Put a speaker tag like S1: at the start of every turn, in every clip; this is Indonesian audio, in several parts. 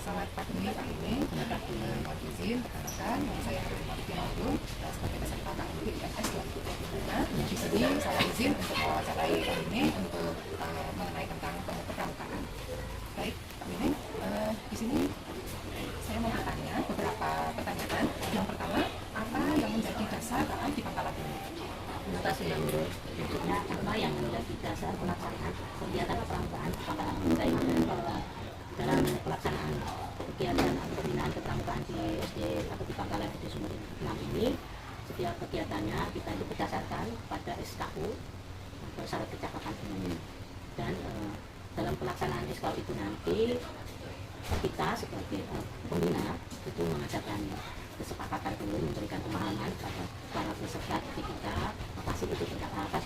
S1: Selamat pagi Pak ini. Mohon izin rekan-rekan, saya Fatima Dulu sebagai peserta KUD IMS 2025. Di sini saya izin untuk mewawancarai Pak ini untuk mengenai tentang pramukaan. Baik, Pak ini, di sini saya mau bertanya beberapa pertanyaan. Yang pertama, apa yang menjadi dasar KUD di Pangkalan ini?
S2: Terima kasih yang maksudnya apa yang menjadi dasar pelaksanaan kegiatan pramukaan Pangkalan baik dalam pelaksanaan kegiatan atau pembinaan kepramukaan di SD atau di Pangkalan SD Sumber 6 ini, setiap kegiatannya kita itu berdasarkan pada SKU atau syarat kecakapan umum, dan dalam pelaksanaan SKU itu nanti kita sebagai pembina itu mengadakan kesepakatan dulu, memberikan pemahaman pada para peserta didik kita apa sih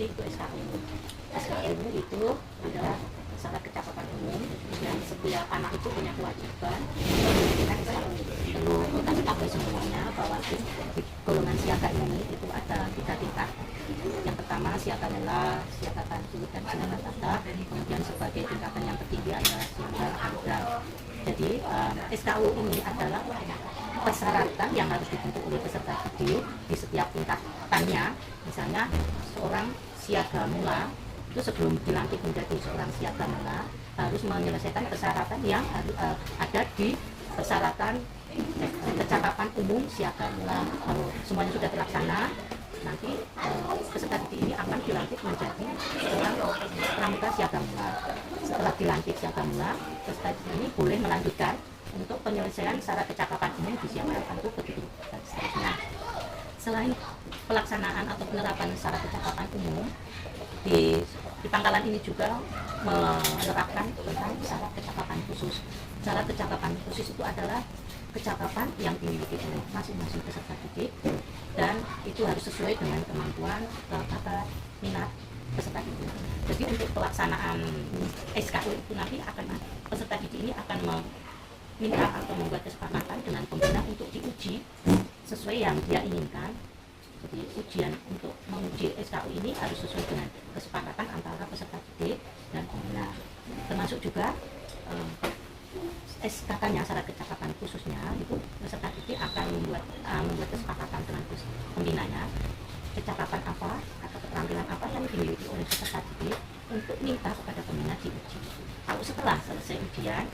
S2: itu SKU. SKU itu adalah syarat kecakapan umum, dan setiap anak itu punya kewajiban memberikan SKU. Perlu kita ketahui semuanya bahwa di golongan siaga ini itu ada 3 tingkat. Yang pertama siaga lelah, siaga tantu, dan siaga tata. Kemudian sebagai tingkatan yang tertinggi adalah siaga amdal. Jadi SKU ini adalah persyaratan yang harus dibentuk oleh peserta didik di setiap tingkatannya. Misalnya seorang siaga mula itu sebelum dilantik menjadi seorang siaga mula harus menyelesaikan persyaratan yang ada di persyaratan kecakapan umum siaga mula. Kalau semuanya sudah terlaksana, nanti peserta didik ini akan dilantik menjadi seorang pramuka siaga mula. Setelah dilantik siaga mula, peserta didik ini boleh melanjutkan untuk penyelesaian syarat kecakapan umum di siaga tertentu begitu dan seterusnya. Selain pelaksanaan atau penerapan syarat kecakapan umum, di Pangkalan ini juga menerapkan tentang syarat kecakapan khusus. Syarat kecakapan khusus itu adalah kecakapan yang dimiliki oleh masing-masing peserta didik, dan itu harus sesuai dengan kemampuan, bakat, minat peserta didik. Jadi untuk pelaksanaan SKU itu nanti peserta didik ini akan meminta atau membuat kesepakatan dengan pembina untuk diuji sesuai yang dia inginkan. Jadi ujian untuk menguji SKU ini harus sesuai dengan kesepakatan antara peserta didik dan pembina. Termasuk juga SKK-nya, syarat kecakapan khususnya, itu peserta didik akan membuat kesepakatan dengan pembinanya kecakapan apa atau keterampilan apa yang dimiliki oleh peserta didik untuk minta kepada pembina diuji. Kalau setelah selesai ujian,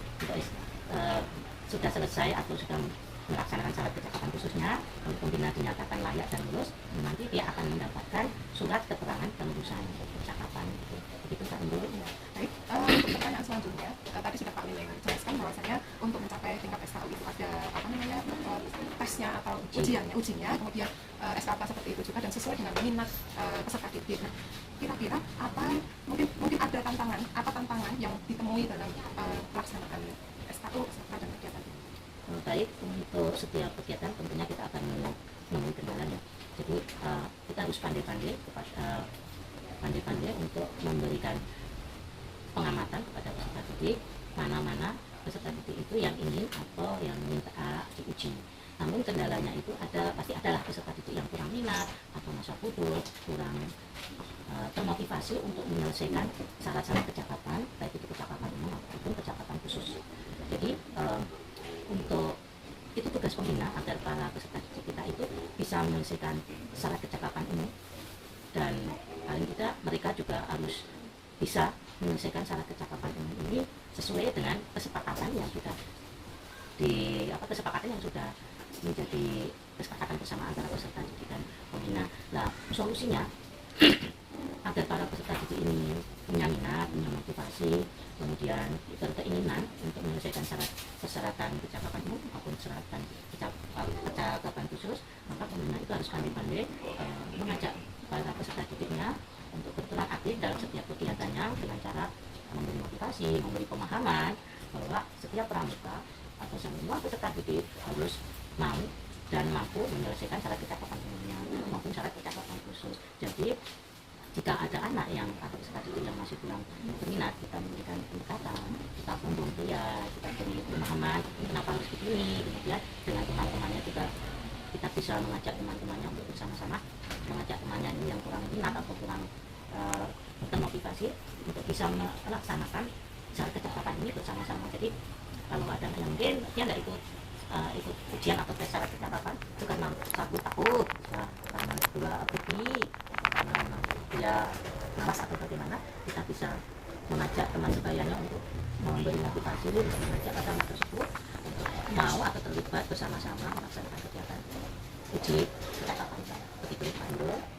S2: sudah selesai atau sudah melaksanakan syarat kecakapan khususnya, kalau pembina dinyatakan layak dan lulus, nanti dia akan mendapatkan surat keterangan kelulusan kecakapan. Begitu Pak Ibu.
S1: Baik, untuk pertanyaan selanjutnya, tadi sudah Pak Lileng jelaskan bahwasanya untuk mencapai tingkat SKU itu ada tesnya atau ujinya, kemudian SKK seperti itu juga dan sesuai dengan minat peserta didik. Nah, kira-kira mungkin ada tantangan yang ditemui dalam pelaksanaan SKU pada kegiatan ini?
S2: Baik, untuk setiap kegiatan tentunya kita akan menemui kendalanya. Jadi kita harus pandai-pandai untuk memberikan pengamatan kepada peserta didik, mana-mana peserta didik itu yang ingin atau yang minta diuji. Namun kendalanya itu pasti adalah peserta didik yang kurang minat atau masa bodoh, kurang termotivasi untuk menyelesaikan syarat-syarat kecakapan, baik itu kecakapan umum maupun kecakapan khusus. Jadi untuk itu tugas pembina agar para peserta didik kita itu bisa menyelesaikan syarat kecakapan umum, dan paling tidak mereka juga harus bisa menyelesaikan syarat kecakapan umum ini sesuai dengan kesepakatan yang sudah menjadi kesepakatan bersama antara peserta didik dan pembina. Nah, solusinya agar para peserta didik ini punya minat, punya motivasi, kemudian berkeinginan untuk menyelesaikan persyaratan kecakapan umum maupun persyaratan kecakapan khusus, maka pembina itu harus pandai-pandai mengajak para peserta didiknya untuk berperan aktif dalam setiap kegiatannya dengan cara memberi motivasi, memberi pemahaman bahwa setiap pramuka atau semua peserta didik harus mau dan mampu menyelesaikan syarat kecakapan umumnya maupun syarat kecakapan khusus. Jadi jika ada anak yang atau peserta didik yang masih kurang berminat, kita memberikan pendekatan, kita pembung dia, kita beri pemahaman kenapa harus begini, kemudian dengan teman-temannya juga kita bisa mengajak teman-temannya untuk bersama-sama mengajak temannya ini yang kurang minat atau kurang termotivasi untuk bisa melaksanakan syarat kecakapan ini bersama-sama. Jadi kalau ada yang mungkin dia nggak ikut ikut ujian atau tes syarat tidak apa-apa, itu karena satu takut, karena kedua pergi, karena memang dia malas atau bagaimana, kita bisa mengajak teman sebayanya untuk memberi motivasi, untuk mengajak anak tersebut untuk mau atau terlibat bersama-sama melaksanakan kegiatan uji kecakapan. Begitu Pak Indro.